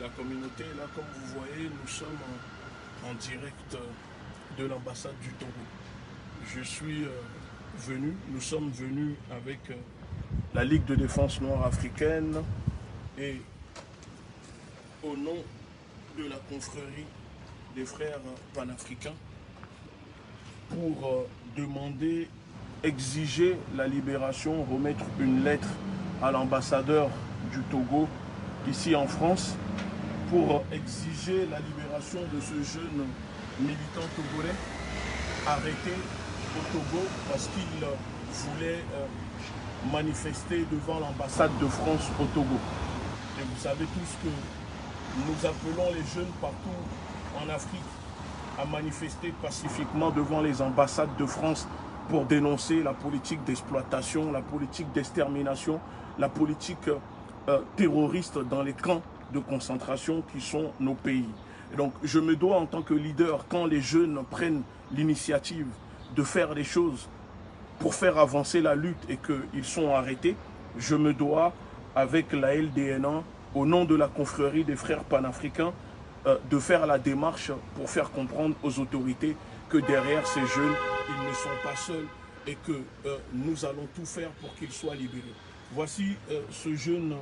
la communauté. Là, comme vous voyez, nous sommes en direct de l'ambassade du Togo. Je suis nous sommes venus avec la Ligue de défense noire africaine et au nom de la confrérie des frères panafricains pour demander, exiger la libération, remettre une lettre à l'ambassadeur du Togo ici en France pour exiger la libération de ce jeune militant togolais arrêté au Togo parce qu'il voulait manifester devant l'ambassade de France au Togo. Et vous savez tous que nous appelons les jeunes partout en Afrique à manifester pacifiquement devant les ambassades de France pour dénoncer la politique d'exploitation, la politique d'extermination, la politique terroriste dans les camps de concentration qui sont nos pays. Et donc je me dois en tant que leader, quand les jeunes prennent l'initiative de faire des choses pour faire avancer la lutte et qu'ils sont arrêtés, je me dois avec la LDNA, au nom de la confrérie des frères panafricains, de faire la démarche pour faire comprendre aux autorités que derrière ces jeunes, ils ne sont pas seuls et que nous allons tout faire pour qu'ils soient libérés. Voici ce jeune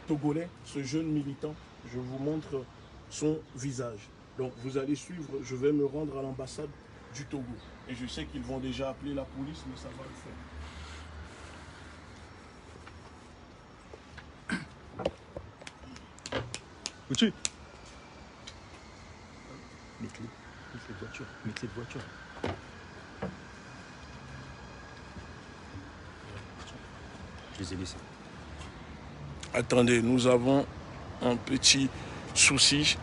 Togolais, ce jeune militant. Je vous montre son visage. Donc vous allez suivre, je vais me rendre à l'ambassade du Togo. Et je sais qu'ils vont déjà appeler la police, mais ça va le faire. Où-tu? Mets cette voiture, mets cette voiture. Je les ai laissés. Attendez, nous avons un petit souci.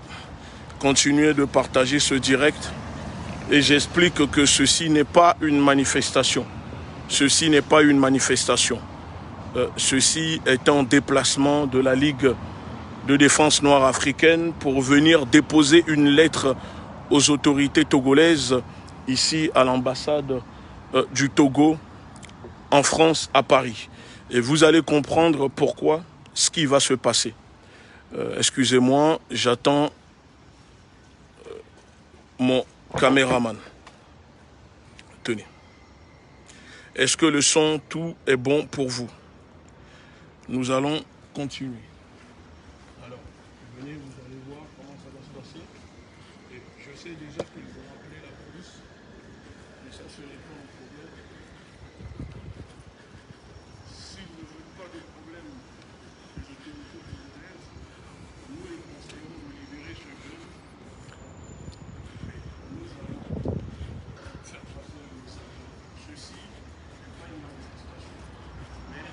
Continuez de partager ce direct et j'explique que ceci n'est pas une manifestation. Ceci n'est pas une manifestation. Ceci est un déplacement de la Ligue de défense noire africaine pour venir déposer une lettre aux autorités togolaises ici à l'ambassade du Togo en France à Paris. Et vous allez comprendre pourquoi, ce qui va se passer. Excusez-moi, j'attends mon caméraman. Tenez. Est-ce que le son, tout est bon pour vous? Nous allons continuer. Alors, venez, vous allez voir comment ça va se passer. Et je sais déjà qu'ils vont appeler la police, mais ça, ce n'est pas un problème. S'ils ne veulent pas de problème, les autorités togolaises, nous les conseillons de libérer ce jeune. Mais nous allons faire passer le message. Ceci n'est pas une manifestation, mais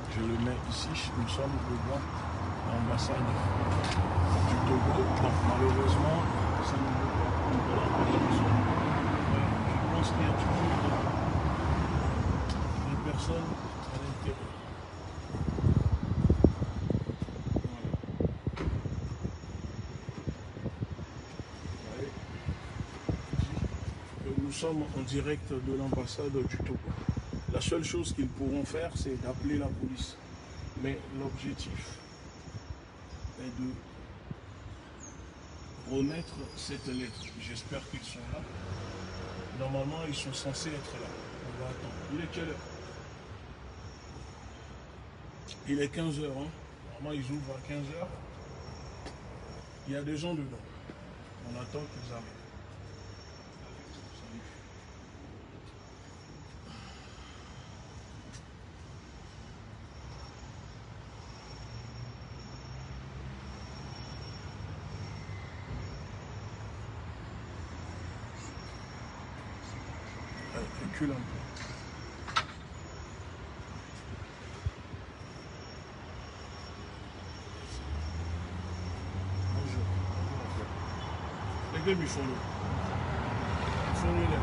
je le mets ici, nous sommes devant l'ambassade du Togo. Donc malheureusement, ça ne veut pas prendre l'ambassade. Je pense qu'il y a toujours des personnes à l'intérieur. Voilà. Nous sommes en direct de l'ambassade du Togo. La seule chose qu'ils pourront faire, c'est d'appeler la police. Mais l'objectif est de remettre cette lettre. J'espère qu'ils sont là. Normalement, ils sont censés être là. On va attendre. Il est quelle heure? Il est 15 h. Hein? Normalement, ils ouvrent à 15 h. Il y a des gens dedans. On attend qu'ils arrivent. Recule un peu. Bonjour. Les gars, ils font le. Ils font le là.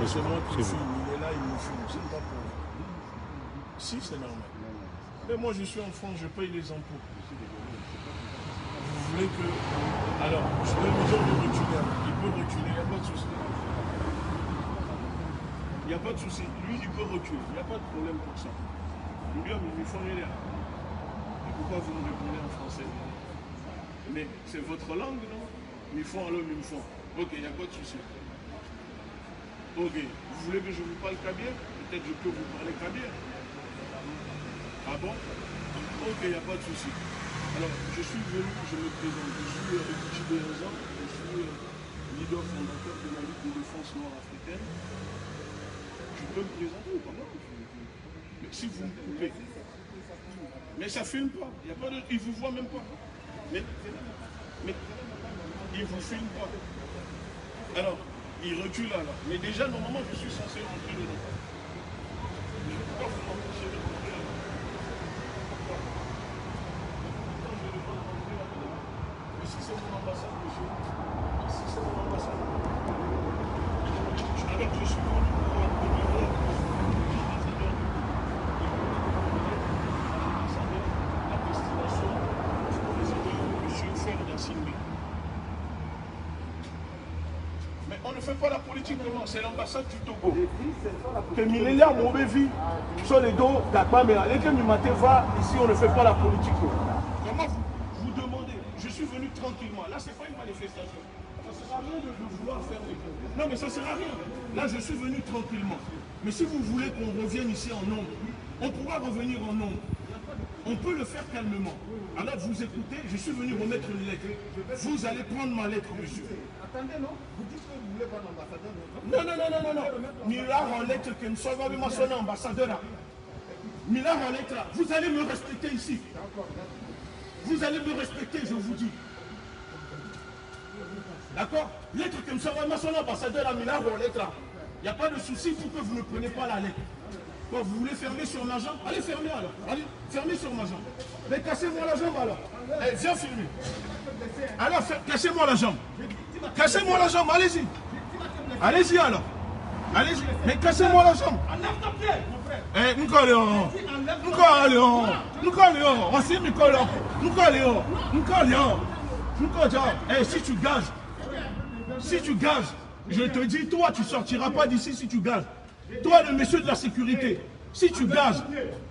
C'est moi qui filme. Il est là, il me filme. C'est pas pour vous. Si, c'est normal. Mais moi, je suis en France, je paye les impôts. Vous voulez que Alors, je peux lui dire de reculer. Il peut reculer, il n'y a pas de souci. Il n'y a pas de souci. Lui, il peut reculer. Il n'y a pas de problème pour ça. Il lui faut aller là. Et pourquoi vous me répondez en français? Mais c'est votre langue, non? Il faut alors, il faut. Ok, il n'y a pas de souci. Ok, vous voulez que je vous parle kabyle? Peut-être je peux vous parler kabyle. Ah bon? Ok, il n'y a pas de souci. Alors, je suis venu, je me présente. Je suis Rikichi Béazan, je suis leader fondateur de la Ligue de défense nord-africaine. Je peux me présenter ou pas? Mais si vous me coupez. Mais ça ne filme pas. Il y a pas de, il ne vous voit même pas. Mais il ne vous filme pas. Alors, il recule là. Mais déjà, normalement, je suis censé rentrer dedans. Mais pourquoi vous m'empêchez de rentrer là? Pourquoi? Mais si c'est mon ambassade, monsieur. Si c'est mon ambassade. Alors, je suis venu pour honorer la destination du président M. Ferda Singbe. Mais on ne fait pas la politique comment? C'est l'ambassade du Togo. Que Milélia Mobevi sur les dos d'Akba, mais allez que Mimate va, ici on ne fait pas la politique. Comment vous demandez? Je suis venu tranquillement. Là, ce n'est pas une manifestation. Ça ne sert à rien de vouloir faire des... Non, mais ça ne sert à rien. Là, je suis venu tranquillement. Mais si vous voulez qu'on revienne ici en nombre, on pourra revenir en nombre. On peut le faire calmement. Alors vous écoutez, je suis venu remettre une lettre. Vous allez prendre ma lettre, monsieur. Attendez, non? Vous dites que vous voulez pas d'ambassadeur, non. Millard en lettre que nous sommes vraiment son ambassadeur là. Millard en lettre là. Vous allez me respecter ici. Vous allez me respecter, je vous dis. D'accord? Lettre que nous sommes vraiment son ambassadeur là, Millard en lettre là. Il n'y a pas de souci pour que vous ne preniez pas la lettre. Bon, vous voulez fermer sur ma jambe? Allez, fermez alors. Allez, fermez sur ma jambe. Mais cassez-moi la jambe alors. Eh, viens filmer. Alors, cassez-moi la jambe. Cassez-moi la jambe, allez-y. Allez-y alors. Allez-y. Mais cassez-moi la jambe. Enlève ton pied, mon frère. Eh, nous collons. Aussi, nous collons. Eh, si tu gages, je te dis, toi, tu ne sortiras pas d'ici si tu gages. Toi, le monsieur de la sécurité, si tu gages,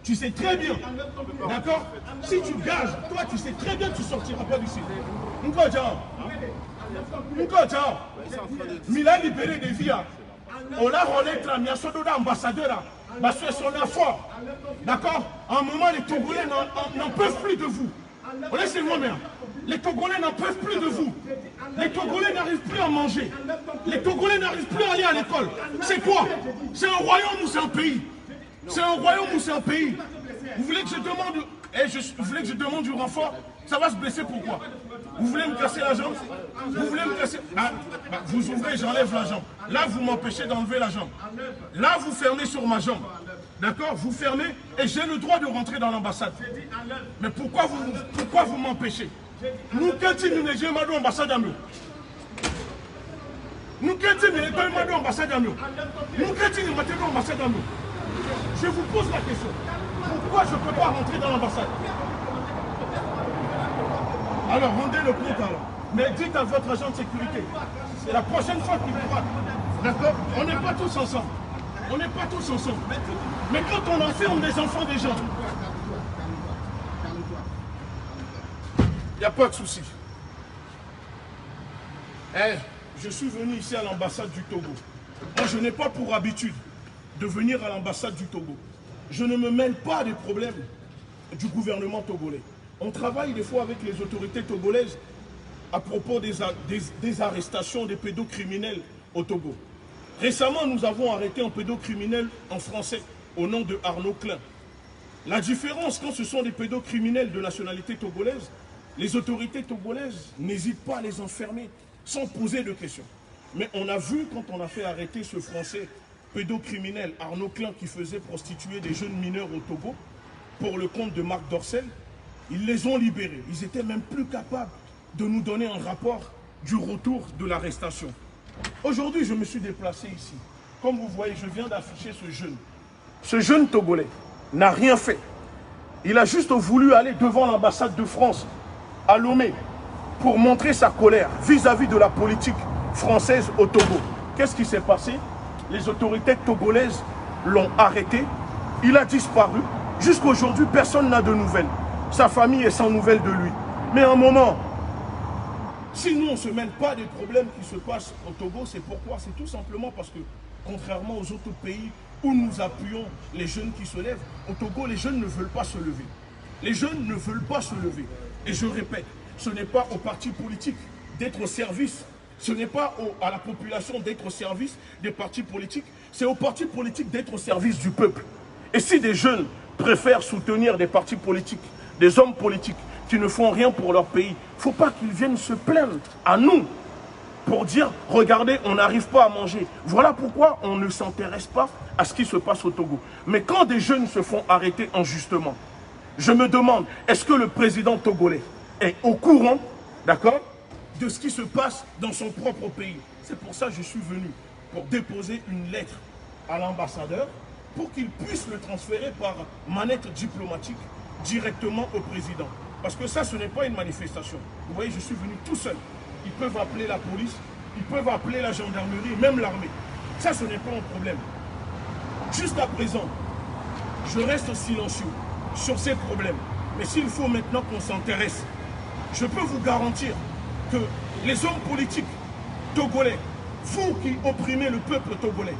tu sais très bien, d'accord? Si tu gages, toi, tu sais très bien que tu ne sortiras pas d'ici. Mila libéré des vies. On a relettre la miasodo d'ambassadeur. Parce que son effort, d'accord? À un moment, les Togolais n'en peuvent plus de vous. Laissez-moi bien. Les Togolais n'en peuvent plus de vous. Les Togolais n'arrivent plus à manger. Les Togolais n'arrivent plus à aller à l'école. C'est quoi? C'est un royaume ou c'est un pays? C'est un royaume ou c'est un pays? Vous voulez que je demande, vous voulez que je demande du renfort? Ça va se blesser pourquoi? Vous voulez me casser la jambe? Vous voulez me casser? Vous ouvrez, j'enlève la jambe. Là, vous m'empêchez d'enlever la jambe. Là, vous fermez sur ma jambe. D'accord? Vous fermez et j'ai le droit de rentrer dans l'ambassade. Mais pourquoi vous m'empêchez? Nous, quand il nous a dit l'ambassade à nous. Nous, quand il nous a dit l'ambassade à nous. Nous, quand il nous a dit l'ambassade à nous. Je vous pose la question. Pourquoi je ne peux pas rentrer dans l'ambassade? Alors, rendez le compte alors. Mais dites à votre agent de sécurité. C'est la prochaine fois qu'il pourra. D'accord? On n'est pas tous ensemble. On n'est pas tous ensemble. Mais quand on enferme des enfants des gens, il n'y a pas de souci. Je suis venu ici à l'ambassade du Togo. Moi, je n'ai pas pour habitude de venir à l'ambassade du Togo. Je ne me mêle pas des problèmes du gouvernement togolais. On travaille des fois avec les autorités togolaises à propos des arrestations des pédocriminels au Togo. Récemment, nous avons arrêté un pédocriminel en français au nom de Arnaud Klein. La différence, quand ce sont des pédocriminels de nationalité togolaise, les autorités togolaises n'hésitent pas à les enfermer sans poser de questions. Mais on a vu, quand on a fait arrêter ce Français pédocriminel, Arnaud Klein, qui faisait prostituer des jeunes mineurs au Togo, pour le compte de Marc Dorcel, ils les ont libérés. Ils étaient même plus capables de nous donner un rapport du retour de l'arrestation. Aujourd'hui, je me suis déplacé ici. Comme vous voyez, je viens d'afficher ce jeune. Ce jeune Togolais n'a rien fait. Il a juste voulu aller devant l'ambassade de France à Lomé pour montrer sa colère vis-à-vis de la politique française au Togo. Qu'est-ce qui s'est passé? Les autorités togolaises l'ont arrêté, il a disparu. Jusqu'à aujourd'hui, personne n'a de nouvelles. Sa famille est sans nouvelles de lui. Mais à un moment, si nous on ne se mêle pas des problèmes qui se passent au Togo, c'est pourquoi? C'est tout simplement parce que, contrairement aux autres pays où nous appuyons les jeunes qui se lèvent, au Togo, les jeunes ne veulent pas se lever. Les jeunes ne veulent pas se lever. Et je répète, ce n'est pas aux partis politiques d'être au service, ce n'est pas à la population d'être au service des partis politiques, c'est aux partis politiques d'être au service du peuple. Et si des jeunes préfèrent soutenir des partis politiques, des hommes politiques qui ne font rien pour leur pays, il ne faut pas qu'ils viennent se plaindre à nous pour dire, regardez, on n'arrive pas à manger. Voilà pourquoi on ne s'intéresse pas à ce qui se passe au Togo. Mais quand des jeunes se font arrêter injustement, je me demande, est-ce que le président togolais est au courant, d'accord, de ce qui se passe dans son propre pays? C'est pour ça que je suis venu, pour déposer une lettre à l'ambassadeur, pour qu'il puisse le transférer par manette diplomatique directement au président. Parce que ça, ce n'est pas une manifestation. Vous voyez, je suis venu tout seul. Ils peuvent appeler la police, ils peuvent appeler la gendarmerie, même l'armée. Ça, ce n'est pas un problème. Jusqu'à présent, je reste silencieux sur ces problèmes. Mais s'il faut maintenant qu'on s'intéresse, je peux vous garantir que les hommes politiques togolais, vous qui opprimez le peuple togolais,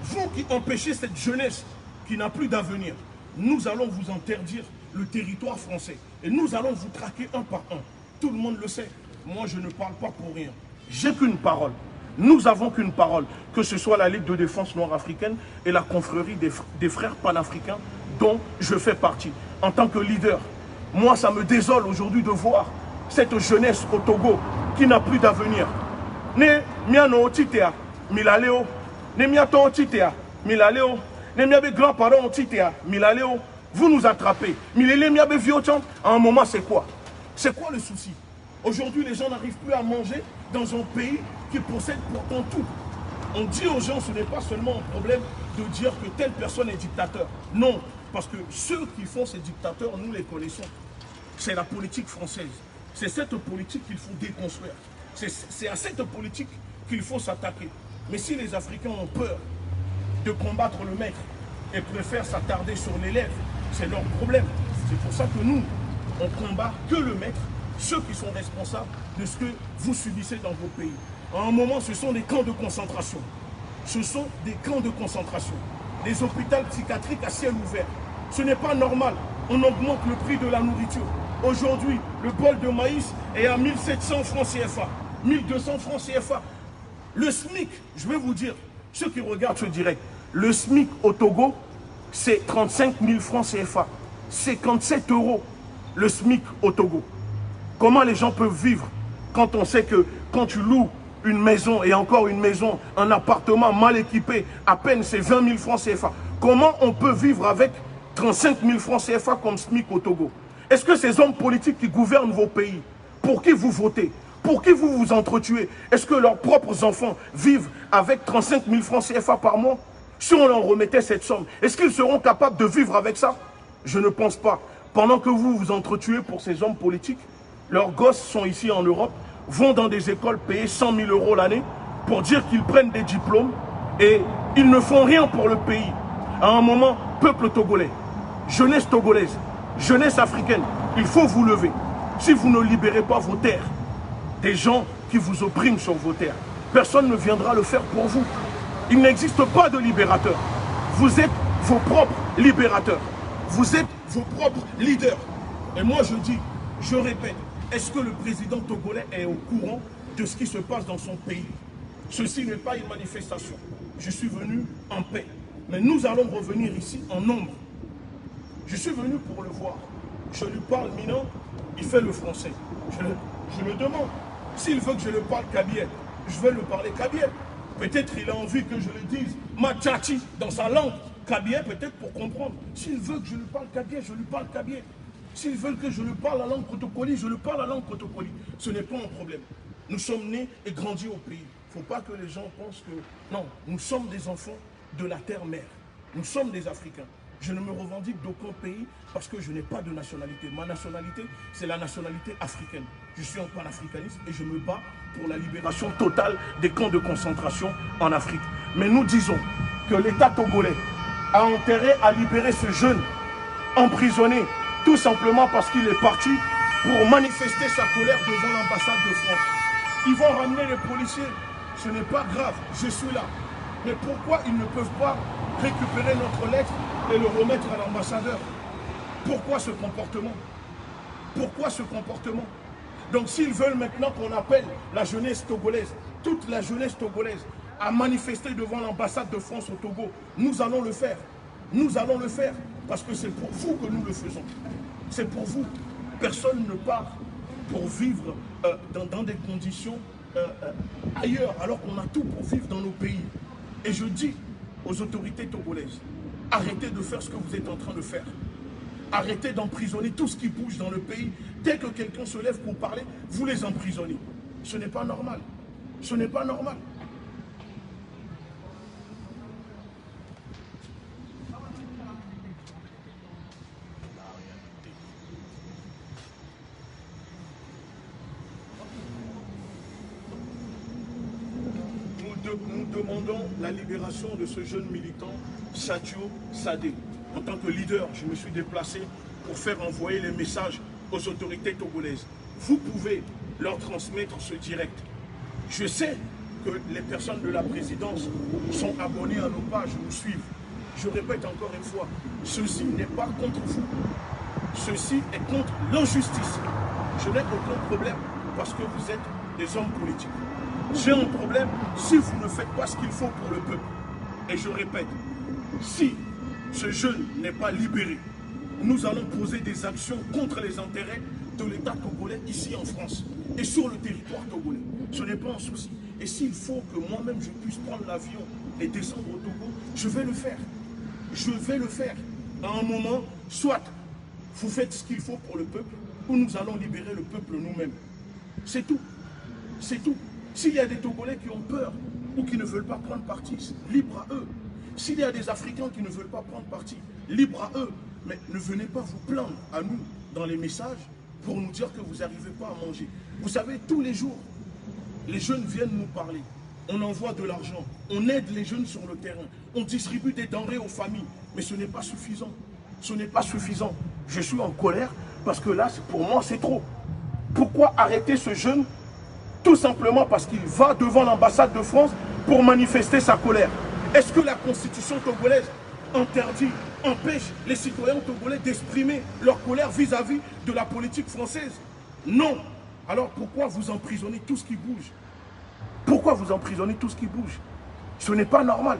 vous qui empêchez cette jeunesse qui n'a plus d'avenir, nous allons vous interdire le territoire français. Et nous allons vous traquer un par un. Tout le monde le sait. Moi, je ne parle pas pour rien. J'ai qu'une parole. Nous avons qu'une parole. Que ce soit la Ligue de défense nord-africaine et la confrérie des frères panafricains dont je fais partie. En tant que leader, moi, ça me désole aujourd'hui de voir cette jeunesse au Togo qui n'a plus d'avenir. Ne miano otitea milaleo, ne miato otitea milaleo, ne miabe grands-parents otitea milaleo. Vous nous attrapez. Milele miabe viochan. À un moment, c'est quoi? C'est quoi le souci? Aujourd'hui, les gens n'arrivent plus à manger dans un pays qui possède pourtant tout. On dit aux gens, ce n'est pas seulement un problème de dire que telle personne est dictateur. Non, parce que ceux qui font ces dictateurs, nous les connaissons. C'est la politique française. C'est cette politique qu'il faut déconstruire. C'est à cette politique qu'il faut s'attaquer. Mais si les Africains ont peur de combattre le maître et préfèrent s'attarder sur les lèvres, c'est leur problème. C'est pour ça que nous, on combat que le maître, ceux qui sont responsables de ce que vous subissez dans vos pays. À un moment, ce sont des camps de concentration. Ce sont des camps de concentration. Des hôpitaux psychiatriques à ciel ouvert. Ce n'est pas normal. On augmente le prix de la nourriture. Aujourd'hui, le bol de maïs est à 1700 francs CFA, 1200 francs CFA. Le SMIC, je vais vous dire, ceux qui regardent ce direct, le SMIC au Togo, c'est 35 000 francs CFA. 57 € le SMIC au Togo. Comment les gens peuvent vivre quand on sait que quand tu loues une maison et encore une maison, un appartement mal équipé, à peine c'est 20 000 francs CFA. Comment on peut vivre avec 35 000 francs CFA comme SMIC au Togo? Est-ce que ces hommes politiques qui gouvernent vos pays, pour qui vous votez, pour qui vous vous entretuez, est-ce que leurs propres enfants vivent avec 35 000 francs CFA par mois? Si on leur remettait cette somme, est-ce qu'ils seront capables de vivre avec ça? Je ne pense pas. Pendant que vous vous entretuez pour ces hommes politiques, leurs gosses sont ici en Europe, vont dans des écoles payer 100 000 € l'année pour dire qu'ils prennent des diplômes et ils ne font rien pour le pays. À un moment, peuple togolais, jeunesse togolaise, jeunesse africaine, il faut vous lever. Si vous ne libérez pas vos terres, des gens qui vous oppriment sur vos terres, personne ne viendra le faire pour vous. Il n'existe pas de libérateur. Vous êtes vos propres libérateurs. Vous êtes vos propres leaders. Et moi je dis, je répète, est-ce que le président togolais est au courant de ce qui se passe dans son pays? Ceci n'est pas une manifestation. Je suis venu en paix. Mais nous allons revenir ici en nombre. Je suis venu pour le voir. Je lui parle minant, il fait le français. Je le demande. S'il veut que je le parle kabyè, je vais le parler kabyè. Peut-être il a envie que je le dise Machachi dans sa langue kabyè, peut-être pour comprendre. S'il veut que je lui parle kabyè, je lui parle kabyè. S'ils veulent que je lui parle la langue protocoli, je lui parle la langue protocoli. Ce n'est pas un problème. Nous sommes nés et grandis au pays. Il ne faut pas que les gens pensent que... Non, nous sommes des enfants de la terre-mère. Nous sommes des Africains. Je ne me revendique d'aucun pays parce que je n'ai pas de nationalité. Ma nationalité, c'est la nationalité africaine. Je suis un panafricaniste et je me bats pour la libération totale des camps de concentration en Afrique. Mais nous disons que l'État togolais a intérêt à libérer ce jeune emprisonné tout simplement parce qu'il est parti pour manifester sa colère devant l'ambassade de France. Ils vont ramener les policiers. Ce n'est pas grave, je suis là. Mais pourquoi ils ne peuvent pas récupérer notre lettre et le remettre à l'ambassadeur? Pourquoi ce comportement? Pourquoi ce comportement? Donc s'ils veulent maintenant qu'on appelle la jeunesse togolaise, toute la jeunesse togolaise, à manifester devant l'ambassade de France au Togo, nous allons le faire. Nous allons le faire parce que c'est pour vous que nous le faisons. C'est pour vous. Personne ne part pour vivre dans des conditions ailleurs, alors qu'on a tout pour vivre dans nos pays. Et je dis aux autorités togolaises, arrêtez de faire ce que vous êtes en train de faire. Arrêtez d'emprisonner tout ce qui bouge dans le pays. Dès que quelqu'un se lève pour parler, vous les emprisonnez. Ce n'est pas normal. Ce n'est pas normal. Nous demandons la libération de ce jeune militant, Sadio Sadé. En tant que leader, je me suis déplacé pour faire envoyer les messages aux autorités togolaises. Vous pouvez leur transmettre ce direct. Je sais que les personnes de la présidence sont abonnées à nos pages, nous suivent. Je répète encore une fois, ceci n'est pas contre vous. Ceci est contre l'injustice. Je n'ai aucun problème parce que vous êtes des hommes politiques. J'ai un problème si vous ne faites pas ce qu'il faut pour le peuple. Et je répète, si ce jeune n'est pas libéré, nous allons poser des actions contre les intérêts de l'État togolais ici en France et sur le territoire togolais. Ce n'est pas un souci. Et s'il faut que moi-même je puisse prendre l'avion et descendre au Togo, je vais le faire. Je vais le faire. À un moment, soit vous faites ce qu'il faut pour le peuple, ou nous allons libérer le peuple nous-mêmes. C'est tout. C'est tout. S'il y a des Togolais qui ont peur ou qui ne veulent pas prendre parti, libre à eux. S'il y a des Africains qui ne veulent pas prendre parti, libre à eux. Mais ne venez pas vous plaindre à nous dans les messages pour nous dire que vous n'arrivez pas à manger. Vous savez, tous les jours, les jeunes viennent nous parler. On envoie de l'argent, on aide les jeunes sur le terrain, on distribue des denrées aux familles. Mais ce n'est pas suffisant. Ce n'est pas suffisant. Je suis en colère parce que là, pour moi, c'est trop. Pourquoi arrêter ce jeune? Tout simplement parce qu'il va devant l'ambassade de France pour manifester sa colère. Est-ce que la constitution togolaise interdit, empêche les citoyens togolais d'exprimer leur colère vis-à-vis de la politique française? Non. Alors pourquoi vous emprisonnez tout ce qui bouge? Pourquoi vous emprisonnez tout ce qui bouge? Ce n'est pas normal.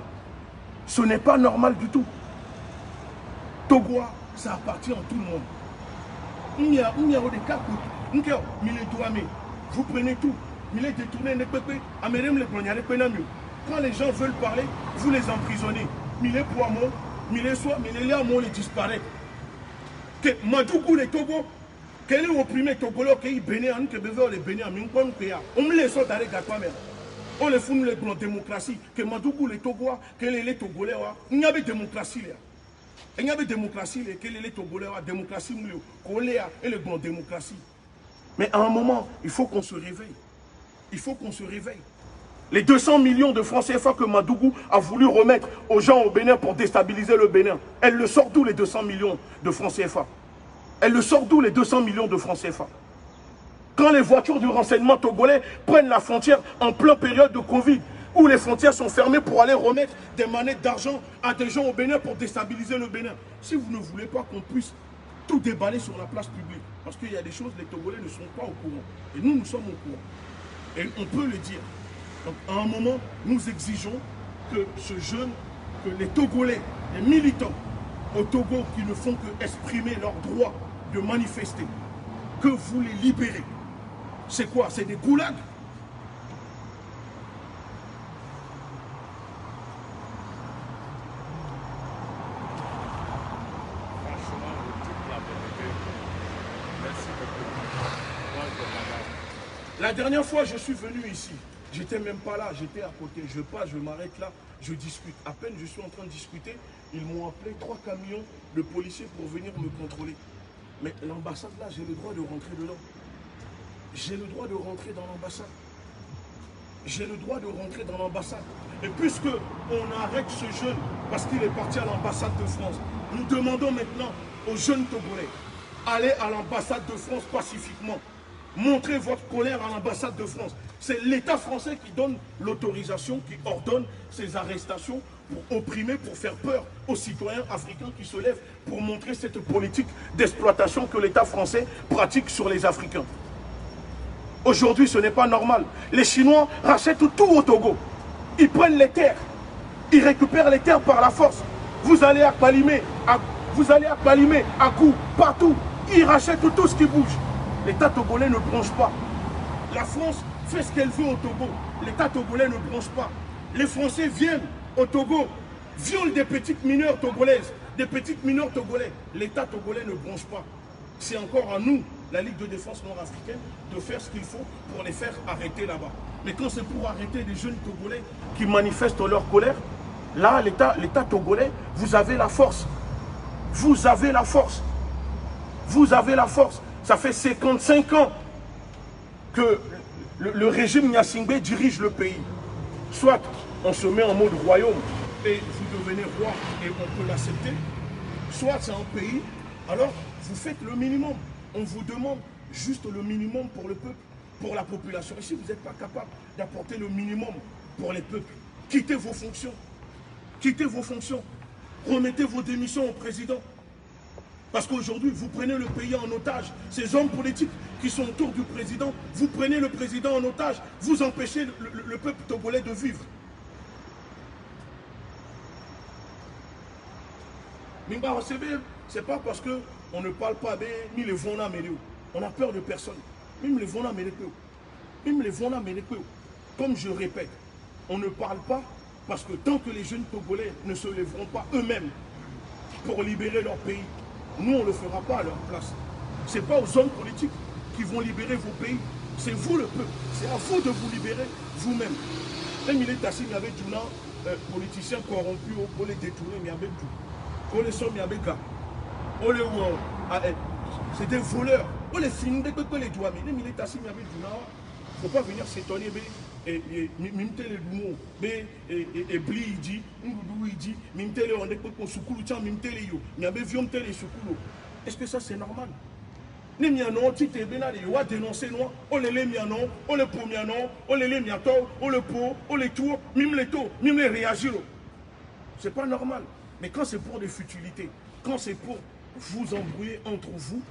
Ce n'est pas normal du tout. Togoa, ça appartient à tout le monde. Vous prenez tout. Quand les gens veulent parler, vous les emprisonnez. Les disparaît. Que Madougou les Togo, quel est opprimé Togolo qui béné en que besoin les béné en minkwam créa. On me les sort d'arrêt à toi même. On les fout les grandes démocraties. Que Madougou les Togo, quel est les Togolais, il y avait démocratie là. Il y avait démocratie, quel est les Togolais, démocratie, et les grandes démocraties. Mais à un moment, il faut qu'on se réveille. Il faut qu'on se réveille. Les 200 millions de francs CFA que Madougou a voulu remettre aux gens au Bénin pour déstabiliser le Bénin, elle le sort d'où les 200 millions de francs CFA? Elle le sort d'où les 200 millions de francs CFA? Quand les voitures du renseignement togolais prennent la frontière en pleine période de Covid, où les frontières sont fermées pour aller remettre des manettes d'argent à des gens au Bénin pour déstabiliser le Bénin. Si vous ne voulez pas qu'on puisse tout déballer sur la place publique, parce qu'il y a des choses, les Togolais ne sont pas au courant. Et nous, nous sommes au courant. Et on peut le dire. Donc, à un moment, nous exigeons que ce jeune, que les Togolais, les militants au Togo qui ne font que exprimer leur droit de manifester, que vous les libérez. C'est quoi? C'est des goulags? La dernière fois, je suis venu ici. J'étais même pas là, j'étais à côté. Je passe, je m'arrête là, je discute. À peine je suis en train de discuter, ils m'ont appelé 3 camions de policiers pour venir me contrôler. Mais l'ambassade là, j'ai le droit de rentrer dedans. J'ai le droit de rentrer dans l'ambassade. J'ai le droit de rentrer dans l'ambassade. Et puisque on arrête ce jeune, parce qu'il est parti à l'ambassade de France, nous demandons maintenant aux jeunes Togolais, allez à l'ambassade de France pacifiquement. Montrez votre colère à l'ambassade de France. C'est l'État français qui donne l'autorisation, qui ordonne ces arrestations pour opprimer, pour faire peur aux citoyens africains qui se lèvent pour montrer cette politique d'exploitation que l'État français pratique sur les Africains. Aujourd'hui, ce n'est pas normal. Les Chinois rachètent tout au Togo. Ils prennent les terres. Ils récupèrent les terres par la force. Vous allez à Palimé, à Kou, partout. Ils rachètent tout ce qui bouge. L'État togolais ne bronche pas. La France fait ce qu'elle veut au Togo. L'État togolais ne bronche pas. Les Français viennent au Togo, violent des petites mineures togolaises, des petites mineurs togolais. L'État togolais ne bronche pas. C'est encore à nous, la Ligue de défense nord-africaine, de faire ce qu'il faut pour les faire arrêter là-bas. Mais quand c'est pour arrêter des jeunes Togolais qui manifestent leur colère, là, l'État togolais, vous avez la force. Vous avez la force. Vous avez la force. Ça fait 55 ans que le régime Gnassingbé dirige le pays. Soit on se met en mode royaume et vous devenez roi et on peut l'accepter. Soit c'est un pays, alors vous faites le minimum. On vous demande juste le minimum pour le peuple, pour la population. Et si vous n'êtes pas capable d'apporter le minimum pour les peuples, quittez vos fonctions. Quittez vos fonctions. Remettez vos démissions au président. Parce qu'aujourd'hui, vous prenez le pays en otage. Ces hommes politiques qui sont autour du président, vous prenez le président en otage, vous empêchez le peuple togolais de vivre. C'est pas parce qu'on ne parle pas ni les vona méléo. On a peur de personne. Même les vona méléo. Même les vona méléo. Comme je répète, on ne parle pas parce que tant que les jeunes Togolais ne se lèveront pas eux-mêmes pour libérer leur pays, nous on ne le fera pas à leur place. Ce n'est pas aux hommes politiques qui vont libérer vos pays. C'est vous le peuple. C'est à vous de vous libérer vous-même. Même il est assis, il y avait des politiciens corrompus pour les détourner, mais il y avait tout. Pour les sommes, il y avait gars. C'est des voleurs. On les filme, les doigts. Mais il est assis, il y avait du nord. Il ne faut pas venir s'étonner. Et mimte les dumo et bli il dit ndoudou il dit mimte les on est pour sukulu tiens mimte les yo miabe viomte les sukulu. Est-ce que ça c'est normal? Ni miano ti te bena de wa dénoncer non on les miano on les pour miano on les miato on le po on les tour mime les to mime les réagir. C'est pas normal. Mais quand c'est pour des futilités, quand c'est pour vous embrouiller entre vous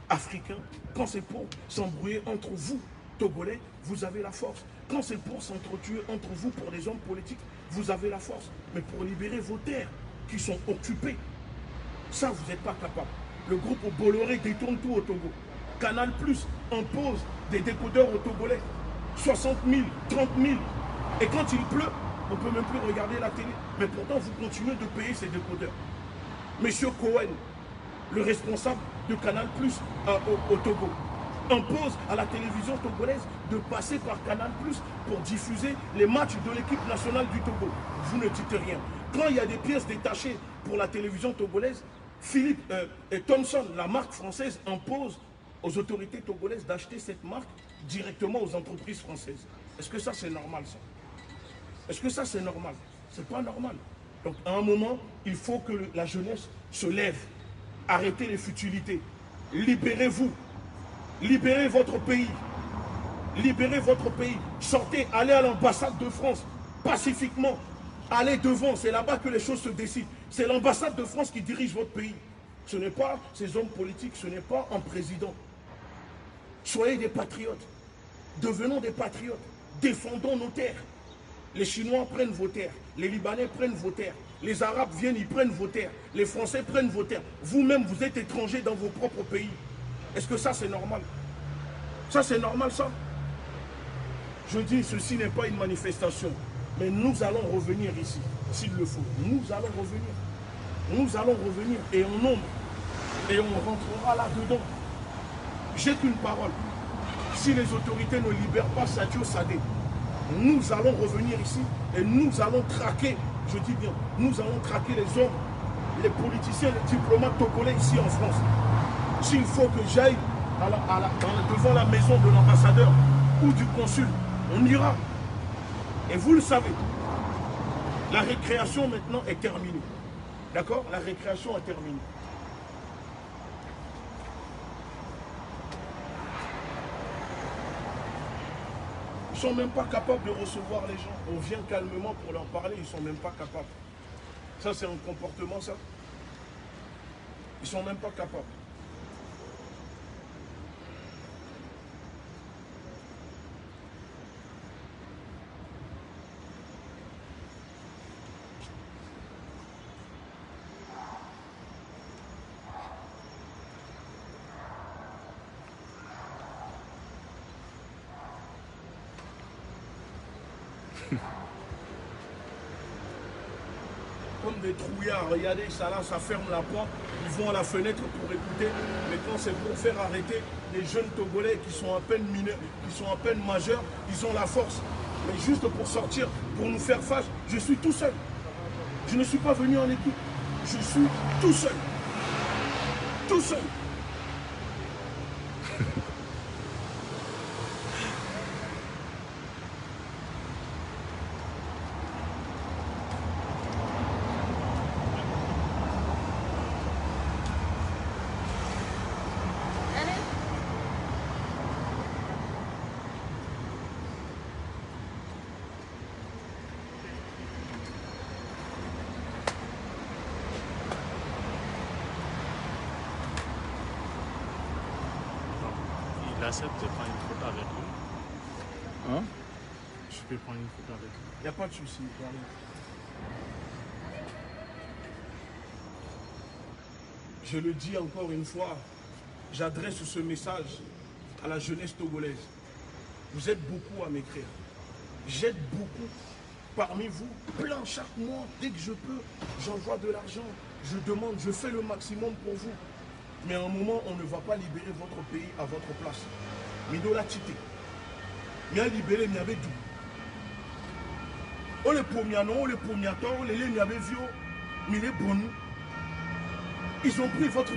Africains, quand c'est pour s'embrouiller entre vous Togolais, vous avez la force. Quand c'est pour s'entretuer entre vous, pour les hommes politiques, vous avez la force. Mais pour libérer vos terres qui sont occupées, ça, vous n'êtes pas capable. Le groupe Bolloré détourne tout au Togo. Canal Plus impose des décodeurs aux Togolais. 60 000, 30 000. Et quand il pleut, on ne peut même plus regarder la télé. Mais pourtant, vous continuez de payer ces décodeurs. Monsieur Cohen, le responsable de Canal Plus au Togo, impose à la télévision togolaise de passer par Canal Plus pour diffuser les matchs de l'équipe nationale du Togo. Vous ne dites rien. Quand il y a des pièces détachées pour la télévision togolaise, Philippe et Thomson, la marque française, impose aux autorités togolaises d'acheter cette marque directement aux entreprises françaises. Est-ce que ça c'est normal ça? Est-ce que ça c'est normal? C'est pas normal. Donc à un moment, il faut que la jeunesse se lève. Arrêtez les futilités. Libérez-vous. Libérez votre pays. Libérez votre pays. Sortez, allez à l'ambassade de France, pacifiquement. Allez devant, c'est là-bas que les choses se décident. C'est l'ambassade de France qui dirige votre pays. Ce n'est pas ces hommes politiques, ce n'est pas un président. Soyez des patriotes. Devenons des patriotes. Défendons nos terres. Les Chinois prennent vos terres. Les Libanais prennent vos terres. Les Arabes viennent, ils prennent vos terres. Les Français prennent vos terres. Vous-même, vous êtes étrangers dans vos propres pays. Est-ce que ça, c'est normal? Ça, c'est normal, ça? Je dis, ceci n'est pas une manifestation. Mais nous allons revenir ici, s'il le faut. Nous allons revenir. Nous allons revenir, et en nombre. Et on rentrera là-dedans. J'ai qu'une parole. Si les autorités ne libèrent pas Sadio Sadé, nous allons revenir ici et nous allons traquer, je dis bien, nous allons traquer les hommes, les politiciens, les diplomates togolais ici en France. S'il faut que j'aille devant la maison de l'ambassadeur ou du consul, on ira. Et vous le savez, la récréation maintenant est terminée. D'accord? La récréation est terminée. Ils ne sont même pas capables de recevoir les gens. On vient calmement pour leur parler, ils ne sont même pas capables. Ça, c'est un comportement, ça. Ils ne sont même pas capables. Comme des trouillards, regardez, ça là, ça ferme la porte, ils vont à la fenêtre pour écouter, mais quand c'est pour faire arrêter les jeunes Togolais qui sont à peine mineurs, qui sont à peine majeurs, ils ont la force. Mais juste pour sortir, pour nous faire face, je suis tout seul. Je ne suis pas venu en équipe, je suis tout seul. Tout seul. Il accepte de prendre une photo avec lui. Hein? Je peux prendre une photo avec lui. Il n'y a pas de souci. Je le dis encore une fois, j'adresse ce message à la jeunesse togolaise. Vous êtes beaucoup à m'écrire. J'aide beaucoup. Parmi vous, plein chaque mois, dès que je peux, j'envoie de l'argent. Je demande, je fais le maximum pour vous. Mais à un moment, on ne va pas libérer votre pays à votre place. Midola Tite. Mais à libérer, il y avait tout. On les pomianos, on les pomiators, on les vieux, mais les bons. Ils ont pris votre